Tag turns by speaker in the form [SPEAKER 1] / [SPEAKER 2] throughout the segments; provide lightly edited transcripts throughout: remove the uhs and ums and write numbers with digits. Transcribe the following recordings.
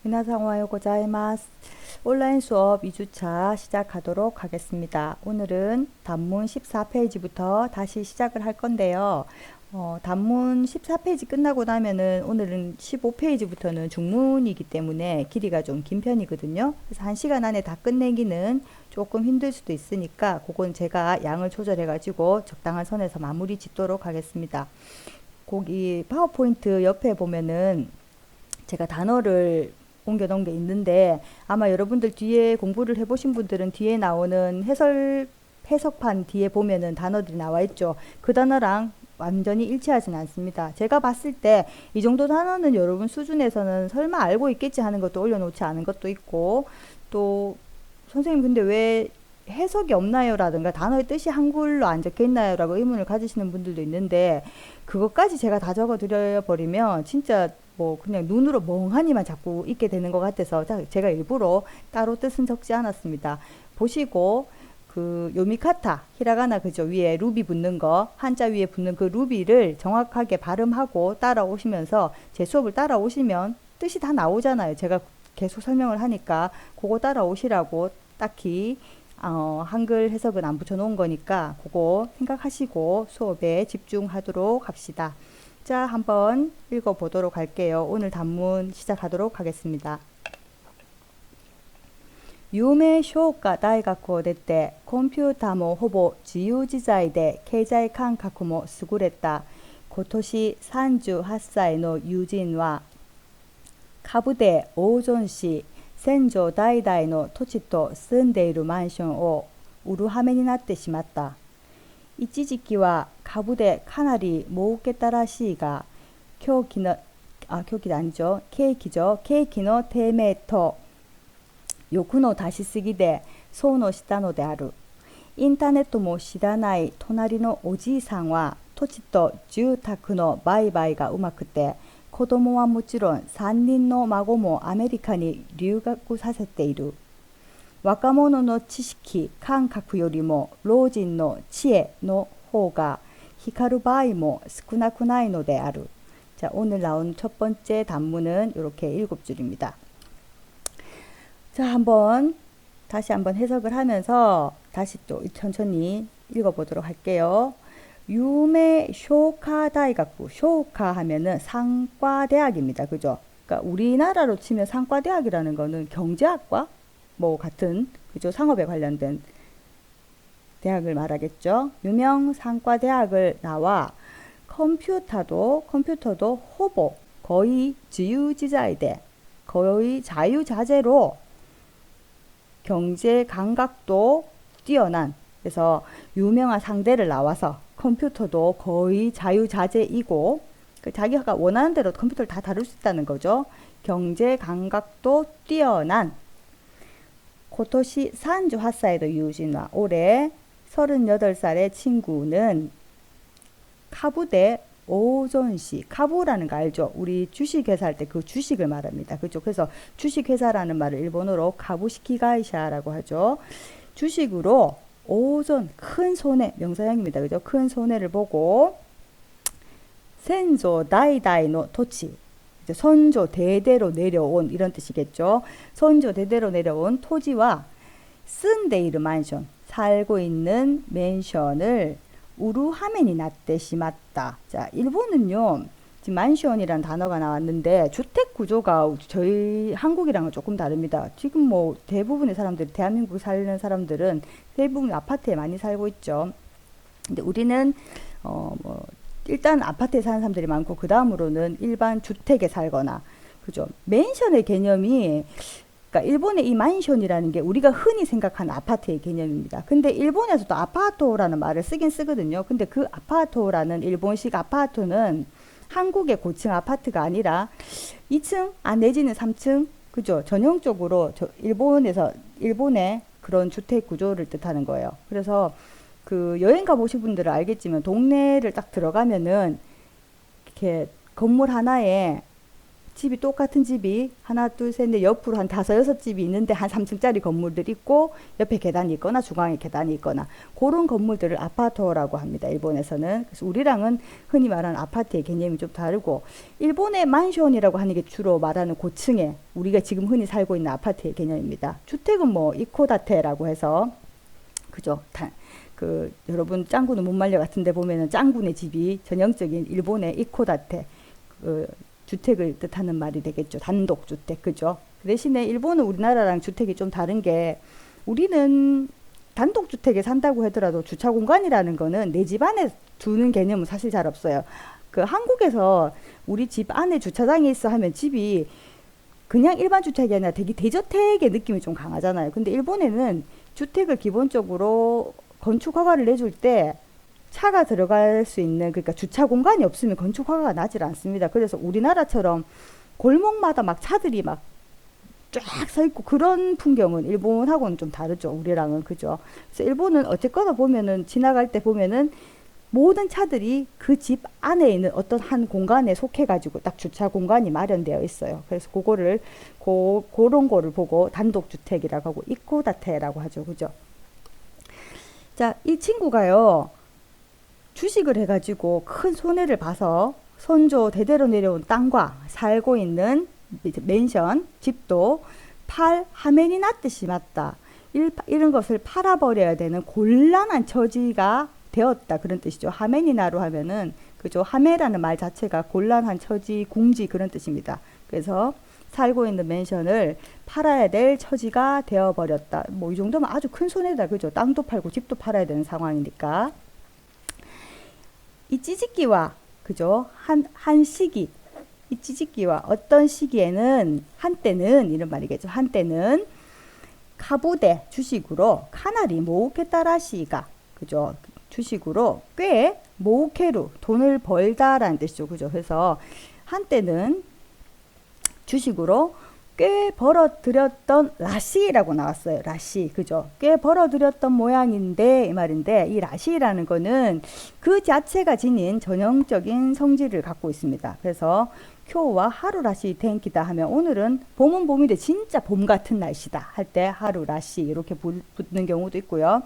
[SPEAKER 1] 미나상 오하요 고자이마스. 온라인 수업 2주차 시작하도록 하겠습니다. 오늘은 단문 14페이지부터 다시 시작을 할 건데요. 단문 14페이지 끝나고 나면은 오늘은 15페이지부터는 중문이기 때문에 길이가 좀 긴 편이거든요. 그래서 1시간 안에 다 끝내기는 조금 힘들 수도 있으니까 그건 제가 양을 조절해 가지고 적당한 선에서 마무리 짓도록 하겠습니다. 거기 파워포인트 옆에 보면은 제가 단어를 옮겨 놓은 게 있는데, 아마 여러분들 뒤에 공부를 해보신 분들은 뒤에 나오는 해석판 뒤에 보면은 단어들이 나와 있죠. 그 단어랑 완전히 일치하지는 않습니다. 제가 봤을 때 이 정도 단어는 여러분 수준에서는 설마 알고 있겠지 하는 것도 올려놓지 않은 것도 있고, 또 선생님 근데 왜 해석이 없나요? 라든가 단어의 뜻이 한글로 안 적혀 있나요? 라고 의문을 가지시는 분들도 있는데, 그것까지 제가 다 적어 드려 버리면 진짜 뭐 그냥 눈으로 멍하니만 자꾸 있게 되는 것 같아서 제가 일부러 따로 뜻은 적지 않았습니다. 보시고 그 요미카타 히라가나 그죠, 위에 루비 붙는 거, 한자 위에 붙는 그 루비를 정확하게 발음하고 따라오시면서 제 수업을 따라오시면 뜻이 다 나오잖아요. 제가 계속 설명을 하니까 그거 따라오시라고 딱히 한글 해석은 안 붙여놓은 거니까 그거 생각하시고 수업에 집중하도록 합시다. 자, 한번 읽어보도록 할게요. 오늘 단문 시작하도록 하겠습니다. 有名評価大学を出てコンピューターもほぼ自由自在で経済感覚も優れた今年38歳の友人は株で大損し先祖代々の土地と住んでいるマンションを売る羽目になってしまった。一時期は株でかなり儲けたらしいが、景気아니죠。景気の低迷と欲の出しすぎで損をしたのである。インターネットも知らない隣のおじいさんは土地と住宅の売買がうまくて、子供はもちろん3人の孫もアメリカに留学させている。若者の知識感覚よりも老人の知恵の方が光る場合も少なくないのである。 자, 오늘 나온 첫 번째 단문은 이렇게 7줄입니다. 자, 다시 한번 해석을 하면서 다시 또 천천히 읽어보도록 할게요. 유메 쇼카 다이가쿠, 쇼카 하면은 상과대학입니다. 그죠? 그러니까 우리나라로 치면 상과대학이라는 거는 경제학과 뭐 같은, 그죠? 상업에 관련된 대학을 말하겠죠. 유명 상과대학을 나와 컴퓨터도 호보 거의 지유지자이대, 거의 자유자재로 경제 감각도 뛰어난, 그래서 유명한 상대를 나와서 컴퓨터도 거의 자유자재이고 자기가 원하는 대로 컴퓨터를 다 다룰 수 있다는 거죠. 경제 감각도 뛰어난 고토시 38歳의 유진화, 올해 38살의 친구는 카부대 오존시, 카부라는 거 알죠? 우리 주식회사 할 때 그 주식을 말합니다. 그죠? 그래서 주식회사라는 말을 일본어로 카부시키가이샤라고 하죠. 주식으로 오존, 큰 손해, 명사형입니다. 그죠? 큰 손해를 보고 센조 다이다이노 토치, 선조 대대로 내려온 이런 뜻이겠죠. 선조 대대로 내려온 토지와 쓴데이르 만션, 살고 있는 맨션을 우루하멘이 나tte 시마다. 자, 일본은요, 지금 만션이라는 단어가 나왔는데 주택 구조가 저희 한국이랑은 조금 다릅니다. 지금 뭐 대부분의 사람들, 대한민국에 사는 사람들은 대부분 아파트에 많이 살고 있죠. 근데 우리는 뭐 일단 아파트에 사는 사람들이 많고 그 다음으로는 일반 주택에 살거나, 그죠? 맨션의 개념이, 그러니까 일본의 이 만션이라는 게 우리가 흔히 생각하는 아파트의 개념입니다. 근데 일본에서도 아파트라는 말을 쓰긴 쓰거든요. 근데 그 아파트라는 일본식 아파트는 한국의 고층 아파트가 아니라 2층, 내지는 3층, 그죠? 전형적으로 일본의 그런 주택 구조를 뜻하는 거예요. 그래서 그 여행 가보신 분들은 알겠지만 동네를 딱 들어가면은 이렇게 건물 하나에 집이 똑같은 집이 하나, 둘, 셋, 넷 옆으로 한 다섯, 여섯 집이 있는데 한 3층짜리 건물들이 있고 옆에 계단이 있거나 중앙에 계단이 있거나 그런 건물들을 아파트라고 합니다. 일본에서는. 그래서 우리랑은 흔히 말하는 아파트의 개념이 좀 다르고 일본의 만션이라고 하는 게 주로 말하는 고층에 우리가 지금 흔히 살고 있는 아파트의 개념입니다. 주택은 뭐 이코다테라고 해서 그죠? 여러분 짱구는 못 말려 같은데 보면은 짱구네 집이 전형적인 일본의 이코다테 주택을 뜻하는 말이 되겠죠. 단독주택, 그죠? 그 대신에 일본은 우리나라랑 주택이 좀 다른 게 우리는 단독주택에 산다고 하더라도 주차 공간이라는 거는 내 집 안에 두는 개념은 사실 잘 없어요. 한국에서 우리 집 안에 주차장이 있어 하면 집이 그냥 일반 주택이 아니라 되게 대저택의 느낌이 좀 강하잖아요. 근데 일본에는 주택을 기본적으로 건축 허가를 내줄 때 차가 들어갈 수 있는 그러니까 주차 공간이 없으면 건축 허가가 나질 않습니다. 그래서 우리나라처럼 골목마다 막 차들이 막 쫙 서 있고 그런 풍경은 일본하고는 좀 다르죠. 우리랑은 그죠. 그래서 일본은 어쨌거나 보면은 지나갈 때 보면은 모든 차들이 그 집 안에 있는 어떤 한 공간에 속해 가지고 딱 주차 공간이 마련되어 있어요. 그래서 그런 거를 보고 단독주택이라고 하고 이코다테라고 하죠. 그죠. 자, 이 친구가요. 주식을 해가지고 큰 손해를 봐서 선조 대대로 내려온 땅과 살고 있는 맨션, 집도 하면이 났듯이 맞다. 이런 것을 팔아버려야 되는 곤란한 처지가 되었다. 그런 뜻이죠. 하면이 나로 하면은 그죠. 하메라는 말 자체가 곤란한 처지, 궁지 그런 뜻입니다. 그래서 살고 있는 맨션을 팔아야 될 처지가 되어버렸다. 뭐 이 정도면 아주 큰 손해다. 그죠. 땅도 팔고 집도 팔아야 되는 상황이니까. 이 찌직기와 그죠 한 시기 이 찌직기와 어떤 시기에는 한때는 이런 말이겠죠. 한때는 카부대 주식으로 카나리 모우케따라시가 그죠 주식으로 꽤 모우케루 돈을 벌다라는 뜻이죠. 그죠. 그래서 한때는 주식으로 꽤 벌어들였던 라시라고 나왔어요. 라시, 그죠? 꽤 벌어들였던 모양인데 이 말인데 이 라시라는 거는 그 자체가 지닌 전형적인 성질을 갖고 있습니다. 그래서 쿄와 하루 라시 텐키다 하면 오늘은 봄은 봄인데 진짜 봄 같은 날씨다 할 때 하루 라시 이렇게 붙는 경우도 있고요.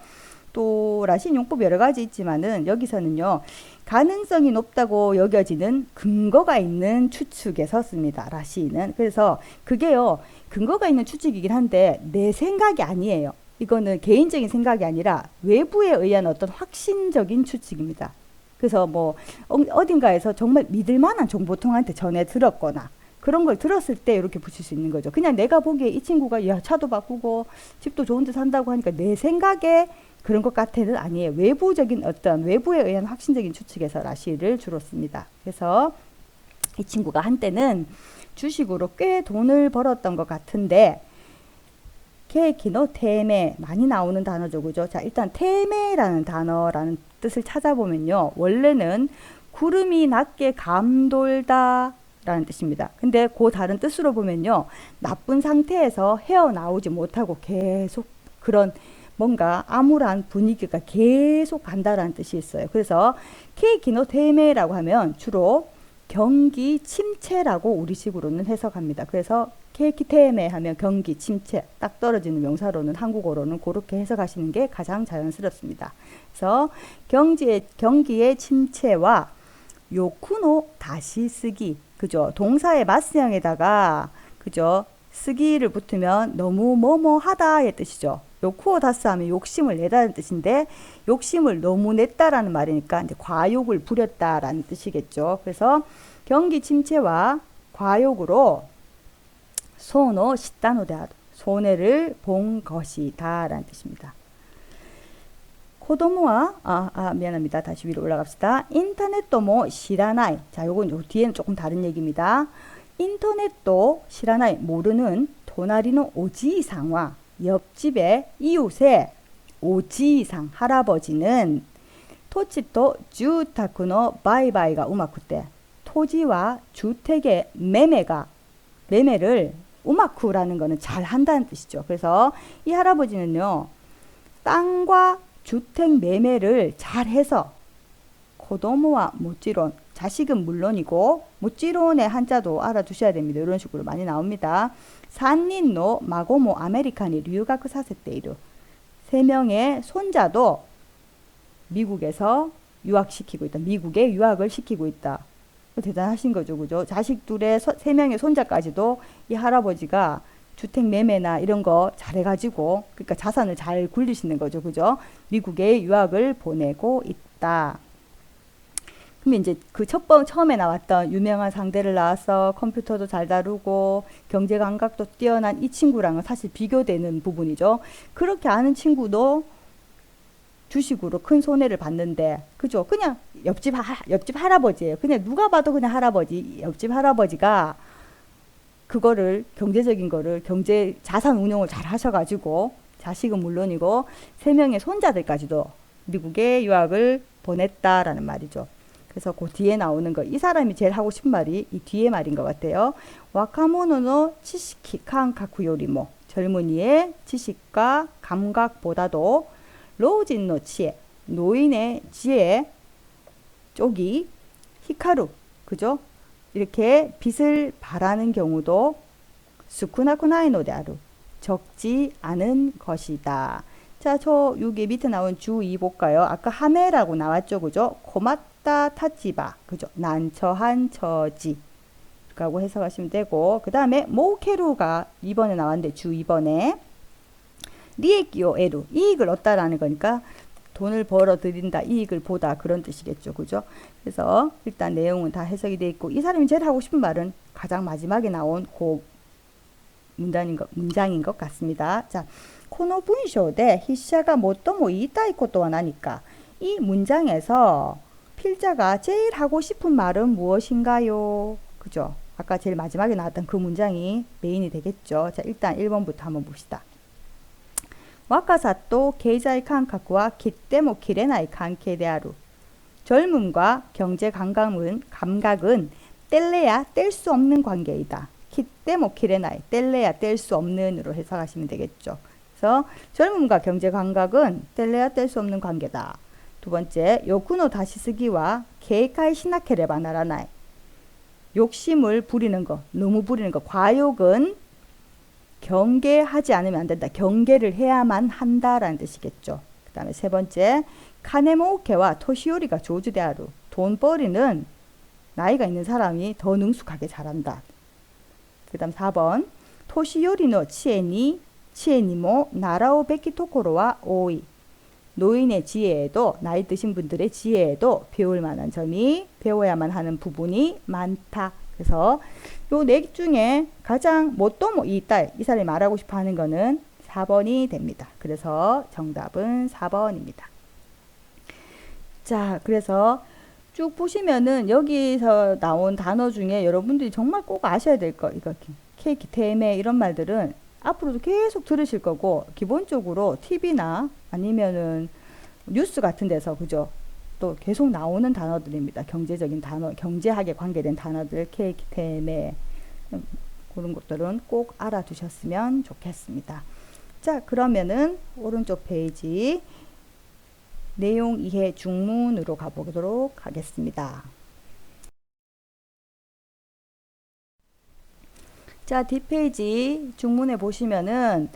[SPEAKER 1] 또 라시 용법 여러 가지 있지만은 여기서는요 가능성이 높다고 여겨지는 근거가 있는 추측에 섰습니다. 라시는. 그래서 그게요 근거가 있는 추측이긴 한데 내 생각이 아니에요. 이거는 개인적인 생각이 아니라 외부에 의한 어떤 확신적인 추측입니다. 그래서 뭐 어딘가에서 정말 믿을 만한 정보통한테 전해 들었거나 그런 걸 들었을 때 이렇게 붙일 수 있는 거죠. 그냥 내가 보기에 이 친구가 야 차도 바꾸고 집도 좋은 데 산다고 하니까 내 생각에 그런 것 같아는 아니에요. 외부적인 어떤 외부에 의한 확신적인 추측에서 라시를 주로 씁니다. 그래서 이 친구가 한때는 주식으로 꽤 돈을 벌었던 것 같은데 케이키노 테메 많이 나오는 단어죠. 그죠? 자, 일단 테메라는 단어라는 뜻을 찾아보면요. 원래는 구름이 낮게 감돌다 라는 뜻입니다. 근데 그 다른 뜻으로 보면요. 나쁜 상태에서 헤어나오지 못하고 계속 그런 뭔가 암울한 분위기가 계속 간다라는 뜻이 있어요. 그래서 케이키노 테메라고 하면 주로 경기 침체라고 우리식으로는 해석합니다. 그래서 케이키 테메 하면 경기 침체 딱 떨어지는 명사로는 한국어로는 그렇게 해석하시는 게 가장 자연스럽습니다. 그래서 경기의 침체와 요쿠노 다시 쓰기 그죠? 동사의 맞수형에다가 그죠? 쓰기를 붙으면 너무 뭐뭐하다의 뜻이죠. 요쿠오 다스 하면 욕심을 내다는 뜻인데 욕심을 너무 냈다라는 말이니까 이제 과욕을 부렸다라는 뜻이겠죠. 그래서 경기 침체와 과욕으로 손오 시다노데아도 손해를 본 것이다라는 뜻입니다. 코도모와 미안합니다. 다시 위로 올라갑시다. 인터넷도 뭐 시라나이. 자, 요건 요 뒤에는 조금 다른 얘기입니다. 인터넷도 시라나이 모르는 도나리노 오지이상과 옆집의 이웃의 오지이상 할아버지는 토치토 주타쿠노 바이바이가 우마쿠때 토지와 주택의 매매를 우마쿠라는 거는 잘 한다는 뜻이죠. 그래서 이 할아버지는요. 땅과 주택 매매를 잘 해서 코도모와 모찌론 자식은 물론이고 모찌론의 한자도 알아두셔야 됩니다. 이런 식으로 많이 나옵니다. 산닌노 마고모 아메리카니 류가크 사세테이루. 3명의 손자도 미국에서 유학시키고 있다. 미국에 유학을 시키고 있다. 대단하신 거죠. 그죠? 자식 둘의 3명의 손자까지도 이 할아버지가 주택 매매나 이런 거 잘해가지고, 그러니까 자산을 잘 굴리시는 거죠. 그죠? 미국에 유학을 보내고 있다. 그러면 이제 그 처음에 나왔던 유명한 상대를 낳아서 컴퓨터도 잘 다루고 경제 감각도 뛰어난 이 친구랑은 사실 비교되는 부분이죠. 그렇게 아는 친구도 주식으로 큰 손해를 봤는데, 그죠? 그냥 옆집 할아버지예요. 그냥 누가 봐도 그냥 할아버지, 옆집 할아버지가 그거를 경제적인 거를 자산 운용을 잘 하셔가지고 자식은 물론이고 3명의 손자들까지도 미국에 유학을 보냈다라는 말이죠. 그래서 그 뒤에 나오는 거, 이 사람이 제일 하고 싶은 말이 이 뒤에 말인 것 같아요. 와카모노노 치시키 칸카쿠 요리모. 젊은이의 지식과 감각보다도 로우진노 치에, 노인의 지혜 쪽이 히카루, 그죠? 이렇게 빛을 발하는 경우도 스쿠나쿠나이노 데아루, 적지 않은 것이다. 자, 저 여기 밑에 나온 주 2 볼까요? 아까 하메라고 나왔죠, 그죠? 고맙다 타치바, 그죠? 난처한 처지 라고 해석하시면 되고, 그 다음에 모케루가 2번에 나왔는데 주 2번에 리에키오 에루, 이익을 얻다라는 거니까 돈을 벌어 들인다, 이익을 보다, 그런 뜻이겠죠. 그죠? 그래서 일단 내용은 다 해석이 되어 있고, 이 사람이 제일 하고 싶은 말은 가장 마지막에 나온 그 문장인 것 같습니다. 자, 코노 분쇼데 히샤가 뭐또뭐 이따이 것도 하니까, 이 문장에서 필자가 제일 하고 싶은 말은 무엇인가요? 그죠? 아까 제일 마지막에 나왔던 그 문장이 메인이 되겠죠. 자, 일단 1번부터 한번 봅시다. 와카사또 게이자이 칸카쿠와 기때모 기레나이 관계대아루. 젊음과 경제 감각은 뗄래야 뗄 수 없는 관계이다. 기때모 기레나이, 뗄래야 뗄 수 없는으로 해석하시면 되겠죠. 그래서 젊음과 경제 감각은 뗄래야 뗄 수 없는 관계다. 두 번째, 요쿠노 다시 쓰기와 계획하이 시나케레바 나라나이. 욕심을 부리는 거, 너무 부리는 거, 과욕은 경계하지 않으면 안 된다. 경계를 해야만 한다라는 뜻이겠죠. 그 다음에 세 번째, 카네모우케와 토시요리가 조주대하루. 돈벌이는 나이가 있는 사람이 더 능숙하게 잘한다. 그 다음 4번, 토시요리노 치에니모 나라오 베키 토코로와 오이. 노인의 지혜에도, 나이 드신 분들의 지혜에도 배울 만한 점이, 배워야만 하는 부분이 많다. 그래서 요 네 중에 가장 뭐또뭐 이 사람이 말하고 싶어 하는 거는 4번이 됩니다. 그래서 정답은 4번입니다. 자, 그래서 쭉 보시면은 여기서 나온 단어 중에 여러분들이 정말 꼭 아셔야 될 거, 이거 케이키, 테메 이런 말들은 앞으로도 계속 들으실 거고, 기본적으로 TV나 아니면은 뉴스 같은 데서, 그죠? 또 계속 나오는 단어들입니다. 경제적인 단어, 경제학에 관계된 단어들, 케이키, 테메, 그런 것들은 꼭 알아두셨으면 좋겠습니다. 자, 그러면은 오른쪽 페이지 내용 이해 중문으로 가보도록 하겠습니다. 자, 뒷페이지 중문에 보시면은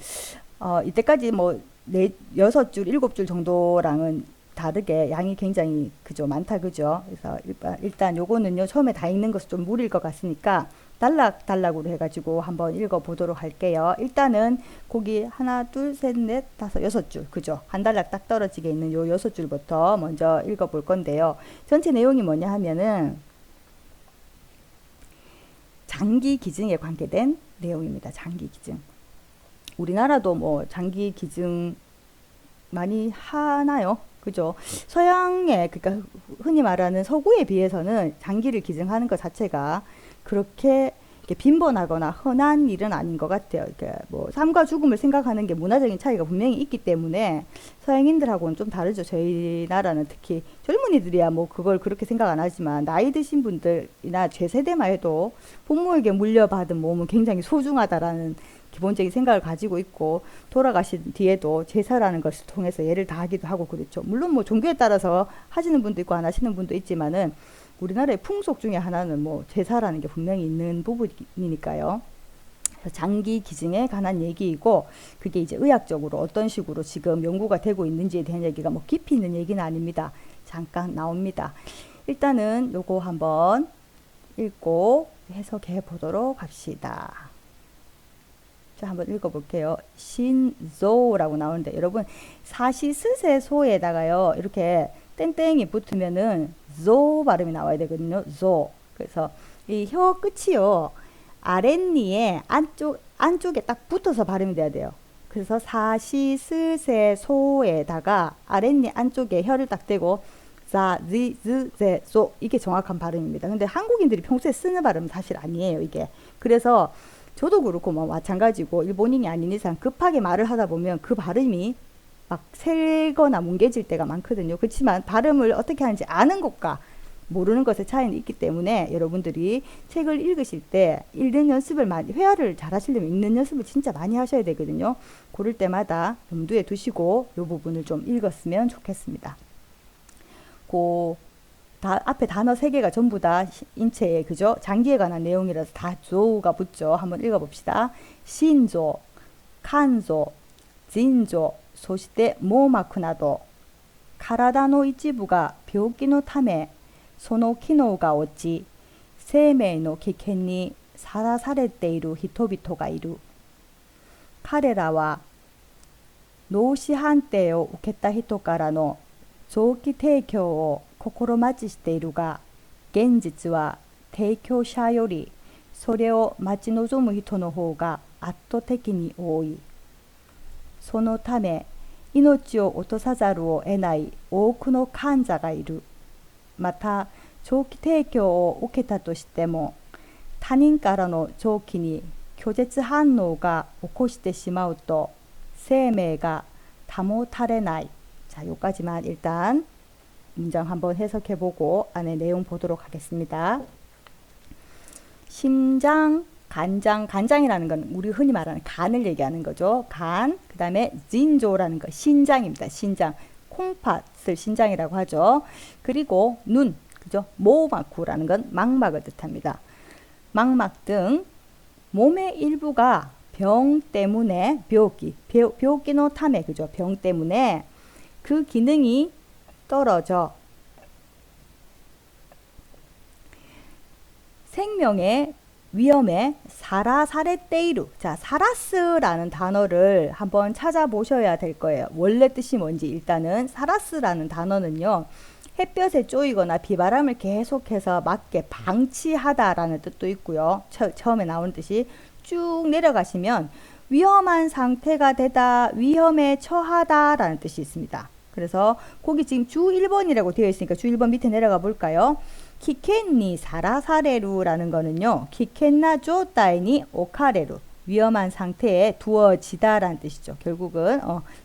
[SPEAKER 1] 이때까지 뭐 6줄, 7줄 정도랑은 다르게 양이 굉장히 그죠, 많다, 그죠? 그래서 일단 요거는요, 처음에 다 읽는 것은 좀 무리일 것 같으니까 단락으로 해가지고 한번 읽어보도록 할게요. 일단은 거기 하나, 둘, 셋, 넷, 다섯, 6줄, 그죠? 한 단락 딱 떨어지게 있는 요 6줄부터 먼저 읽어볼 건데요. 전체 내용이 뭐냐 하면은 장기 기증에 관계된 내용입니다. 장기 기증. 우리나라도 뭐 장기 기증 많이 하나요? 그죠? 서양에, 그러니까 흔히 말하는 서구에 비해서는 장기를 기증하는 것 자체가 그렇게 빈번하거나 흔한 일은 아닌 것 같아요. 그러니까 뭐 삶과 죽음을 생각하는 게 문화적인 차이가 분명히 있기 때문에 서양인들하고는 좀 다르죠. 저희 나라는 특히 젊은이들이야 뭐 그걸 그렇게 생각 안 하지만, 나이 드신 분들이나 제 세대만 해도 부모에게 물려받은 몸은 굉장히 소중하다라는 기본적인 생각을 가지고 있고, 돌아가신 뒤에도 제사라는 것을 통해서 예를 다하기도 하고 그렇죠. 물론 뭐 종교에 따라서 하시는 분도 있고 안 하시는 분도 있지만은 우리나라의 풍속 중에 하나는 뭐 제사라는 게 분명히 있는 부분이니까요. 장기 기증에 관한 얘기이고, 그게 이제 의학적으로 어떤 식으로 지금 연구가 되고 있는지에 대한 얘기가 뭐 깊이 있는 얘기는 아닙니다. 잠깐 나옵니다. 일단은 요거 한번 읽고 해석해 보도록 합시다. 자, 한번 읽어볼게요. 신조라고 나오는데, 여러분 사시스세 소에다가요 이렇게 땡땡이 붙으면은 조 발음이 나와야 되거든요. 조. 그래서 이 혀 끝이요 아랫니에 안쪽에 딱 붙어서 발음이 돼야 돼요. 그래서 사시스세 소에다가 아랫니 안쪽에 혀를 딱 대고 자, 지, 즈, 제, 소 이게 정확한 발음입니다. 근데 한국인들이 평소에 쓰는 발음은 사실 아니에요, 이게. 그래서 저도 그렇고 뭐 마찬가지고 일본인이 아닌 이상 급하게 말을 하다 보면 그 발음이 막 새거나 뭉개질 때가 많거든요. 그렇지만 발음을 어떻게 하는지 아는 것과 모르는 것의 차이는 있기 때문에 여러분들이 책을 읽으실 때 읽는 연습을 많이, 회화를 잘 하시려면 읽는 연습을 진짜 많이 하셔야 되거든요. 고를 때마다 염두에 두시고 이 부분을 좀 읽었으면 좋겠습니다. 앞에 단어 3개가 전부 다 인체에, 그죠? 장기에 관한 내용이라서 다 조가 붙죠. 한번 읽어봅시다. 신조, 칸조, 진조, そして網膜など体の一部が病気のためその機能が落ち生命の危険にさらされている人々がいる。彼らは脳死判定を受けた人からの臓器提供を心待ちしているが、現実は提供者よりそれを待ち望む人の方が圧倒的に多い。そのため命を落とさざるを得ない多くの患者がいる。また臓器提供を受けたとしても他人からの臓器に拒絶反応が起こしてしまうと生命が保たれない。자, 여기까지만 일단 문장 한번 해석해보고 안에 내용 보도록 하겠습니다. 심장, 간장, 간장이라는 건 우리 흔히 말하는 간을 얘기하는 거죠. 간, 그 다음에 진조라는 거, 신장입니다. 신장, 콩팥을 신장이라고 하죠. 그리고 눈, 그죠? 모막구라는 건 망막을 뜻합니다. 망막 등 몸의 일부가 병 때문에 병기노 타메, 그죠? 병 때문에 그 기능이 떨어져 생명의 위험에 사라사레테이루. 자, 사라스라는 단어를 한번 찾아보셔야 될 거예요. 원래 뜻이 뭔지. 일단은 사라스라는 단어는요, 햇볕에 쪼이거나 비바람을 계속해서 맞게 방치하다라는 뜻도 있고요. 처음에 나오는 뜻이 쭉 내려가시면 위험한 상태가 되다, 위험에 처하다라는 뜻이 있습니다. 그래서 거기 지금 주 1번이라고 되어 있으니까 주 1번 밑에 내려가 볼까요? 키켄니 사라사레루라는 거는요, 키켄나 조타이니 오카레루, 위험한 상태에 두어지다라는 뜻이죠. 결국은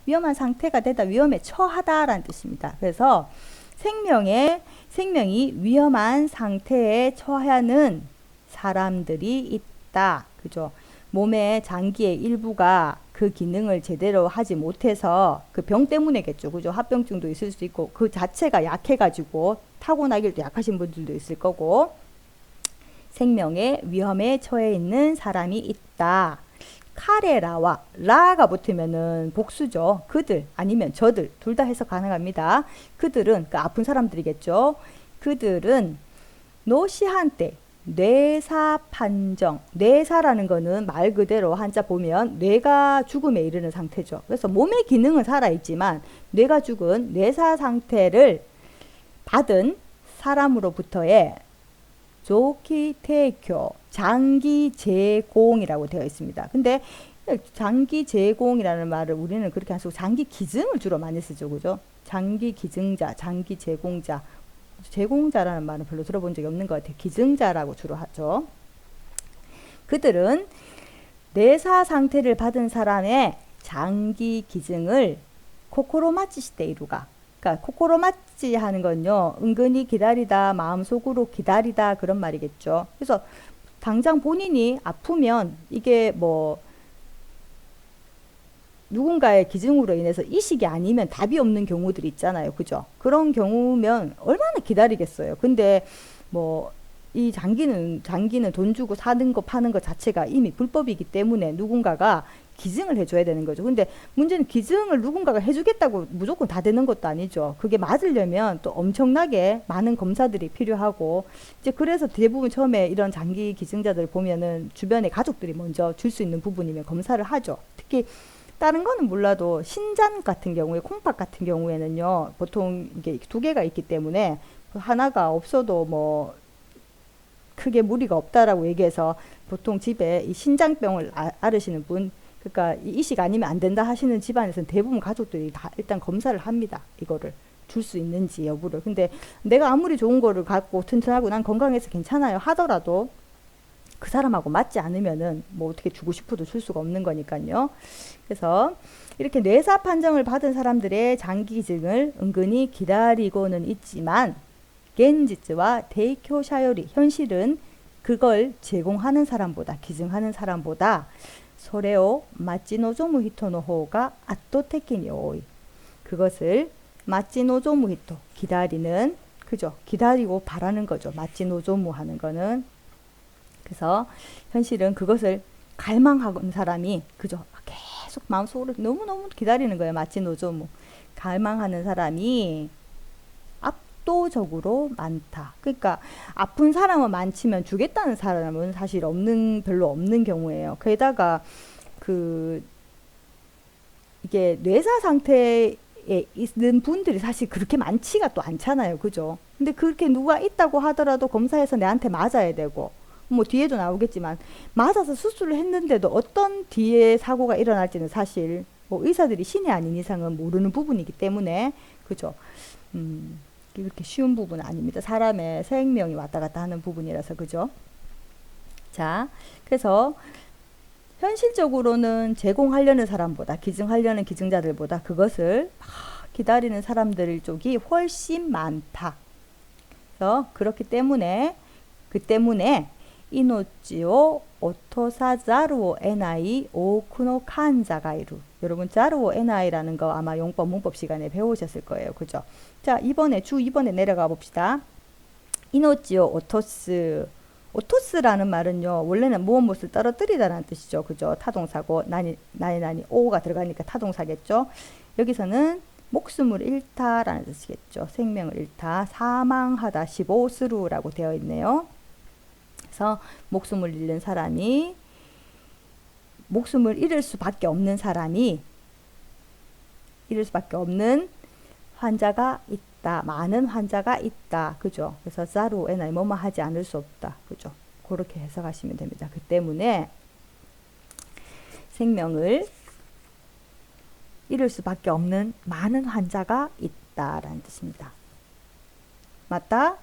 [SPEAKER 1] 위험한 상태가 되다, 위험에 처하다라는 뜻입니다. 그래서 생명이 위험한 상태에 처하는 사람들이 있다. 그죠? 몸의 장기의 일부가 그 기능을 제대로 하지 못해서 그 병 때문에겠죠. 그죠? 합병증도 있을 수 있고 그 자체가 약해가지고 타고나길도 약하신 분들도 있을 거고, 생명의 위험에 처해 있는 사람이 있다. 카레라와 라가 붙으면은 복수죠. 그들 아니면 저들 둘 다 해석 가능합니다. 그들은 그 아픈 사람들이겠죠. 그들은 노시한테 뇌사 판정, 뇌사라는 거는 말 그대로 한자 보면 뇌가 죽음에 이르는 상태죠. 그래서 몸의 기능은 살아있지만 뇌가 죽은 뇌사 상태를 받은 사람으로부터의 조키提供, 장기 제공이라고 되어 있습니다. 근데 장기 제공이라는 말을 우리는 그렇게 안 쓰고 장기 기증을 주로 많이 쓰죠. 그죠? 장기 기증자, 장기 제공자. 제공자라는 말은 별로 들어본 적이 없는 것 같아요. 기증자라고 주로 하죠. 그들은 뇌사 상태를 받은 사람의 장기 기증을 코코로마치시테이루가, 그러니까 코코로마치 하는 건요, 은근히 기다리다, 마음속으로 기다리다, 그런 말이겠죠. 그래서 당장 본인이 아프면 이게 뭐 누군가의 기증으로 인해서 이식이 아니면 답이 없는 경우들이 있잖아요. 그죠? 그런 경우면 얼마나 기다리겠어요. 근데 뭐 이 장기는 돈 주고 사는 거 파는 거 자체가 이미 불법이기 때문에 누군가가 기증을 해줘야 되는 거죠. 근데 문제는 기증을 누군가가 해주겠다고 무조건 다 되는 것도 아니죠. 그게 맞으려면 또 엄청나게 많은 검사들이 필요하고, 이제 그래서 대부분 처음에 이런 장기 기증자들 보면은 주변에 가족들이 먼저 줄 수 있는 부분이면 검사를 하죠. 특히 다른 거는 몰라도 신장 같은 경우에, 콩팥 같은 경우에는요, 보통 이게 두 개가 있기 때문에 하나가 없어도 뭐 크게 무리가 없다라고 얘기해서 보통 집에 이 신장병을 앓으시는 분, 그러니까 이 이식 아니면 안 된다 하시는 집안에서는 대부분 가족들이 다 일단 검사를 합니다. 이거를 줄 수 있는지 여부를. 근데 내가 아무리 좋은 거를 갖고 튼튼하고 난 건강해서 괜찮아요 하더라도 그 사람하고 맞지 않으면은 뭐 어떻게 주고 싶어도 줄 수가 없는 거니까요. 그래서 이렇게 뇌사 판정을 받은 사람들의 장기 기증을 은근히 기다리고는 있지만, 겐지츠와 데이쿄 샤요리, 현실은 그걸 제공하는 사람보다, 기증하는 사람보다 소레오 마치노조무 히토의 호가 압도적이니 오이, 그것을 마치노조무 히토, 기다리는, 그죠, 기다리고 바라는 거죠. 마치노조무 하는 거는. 그래서 현실은 그것을 갈망하는 사람이, 그죠, 계속 마음속으로 너무너무 기다리는 거예요. 마치노조무, 갈망하는 사람이 압도적으로 많다. 그러니까 아픈 사람은 많지만 주겠다는 사람은 사실 별로 없는 경우예요. 게다가 이게 뇌사 상태에 있는 분들이 사실 그렇게 많지가 또 않잖아요. 그죠? 근데 그렇게 누가 있다고 하더라도 검사해서 내한테 맞아야 되고, 뭐 뒤에도 나오겠지만 맞아서 수술을 했는데도 어떤 뒤에 사고가 일어날지는 사실 뭐 의사들이 신이 아닌 이상은 모르는 부분이기 때문에, 그죠? 이렇게 쉬운 부분은 아닙니다. 사람의 생명이 왔다 갔다 하는 부분이라서, 그죠? 자, 그래서 현실적으로는 제공하려는 사람보다, 기증하려는 기증자들보다 그것을 기다리는 사람들 쪽이 훨씬 많다. 그래서 그렇기 때문에, 이노치오 오토사자루 에나이 오쿠노 칸자가이루. 여러분 자루 에나이라는 거 아마 용법 문법 시간에 배우셨을 거예요. 그죠? 자, 주 2번에 내려가 봅시다. 이노치오 오토스. 오토스라는 말은요, 원래는 무엇을 떨어뜨리다라는 뜻이죠. 그죠? 타동사고, 나니, 오가 들어가니까 타동사겠죠? 여기서는 목숨을 잃다라는 뜻이겠죠. 생명을 잃다, 사망하다, 시보스루라고 되어 있네요. 그래서 목숨을 잃는 사람이, 목숨을 잃을 수밖에 없는 사람이, 잃을 수밖에 없는 환자가 있다. 많은 환자가 있다. 그죠? 그래서 자루에나 뭐뭐 하지 않을 수 없다. 그죠? 그렇게 해석하시면 됩니다. 그 때문에 생명을 잃을 수밖에 없는 많은 환자가 있다라는 뜻입니다. 맞다.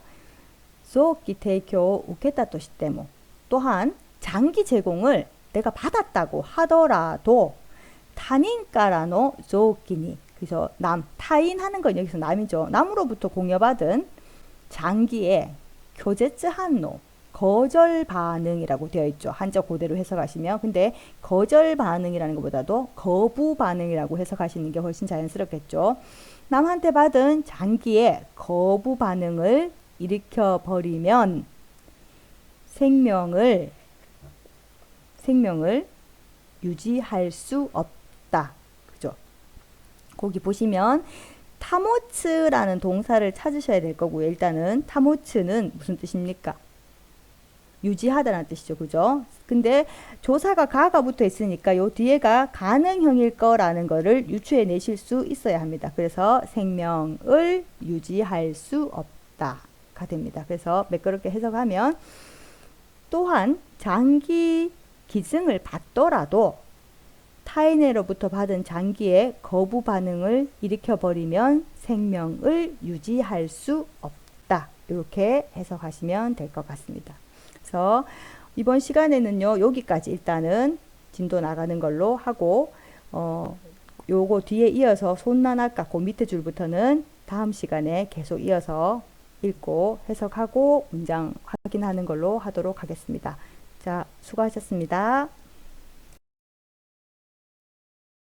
[SPEAKER 1] 조기提供を 受けたとしても, 또한 장기 제공을 내가 받았다고 하더라도 타인가라노 조기니, 그래서 타인 하는 건 여기서 남이죠. 남으로부터 공여받은 장기의 교제츠 한노, 거절 반응이라고 되어 있죠. 한자 그대로 해석하시면. 근데 거절 반응이라는 것보다도 거부 반응이라고 해석하시는 게 훨씬 자연스럽겠죠. 남한테 받은 장기의 거부 반응을 일으켜 버리면 생명을 유지할 수 없다. 그죠? 거기 보시면 타모츠라는 동사를 찾으셔야 될 거고요. 일단은 타모츠는 무슨 뜻입니까? 유지하다라는 뜻이죠. 그죠? 근데 조사가 가가 붙어 있으니까 요 뒤에가 가능형일 거라는 거를 유추해 내실 수 있어야 합니다. 그래서 생명을 유지할 수 없다가 됩니다. 그래서 매끄럽게 해석하면, 또한 장기 기증을 받더라도 타인으로부터 받은 장기의 거부 반응을 일으켜버리면 생명을 유지할 수 없다. 이렇게 해석하시면 될 것 같습니다. 그래서 이번 시간에는요, 여기까지 일단은 진도 나가는 걸로 하고, 요거 뒤에 이어서 손난아까 그 밑에 줄부터는 다음 시간에 계속 이어서 읽고 해석하고 문장 확인하는 걸로 하도록 하겠습니다. 자, 수고하셨습니다.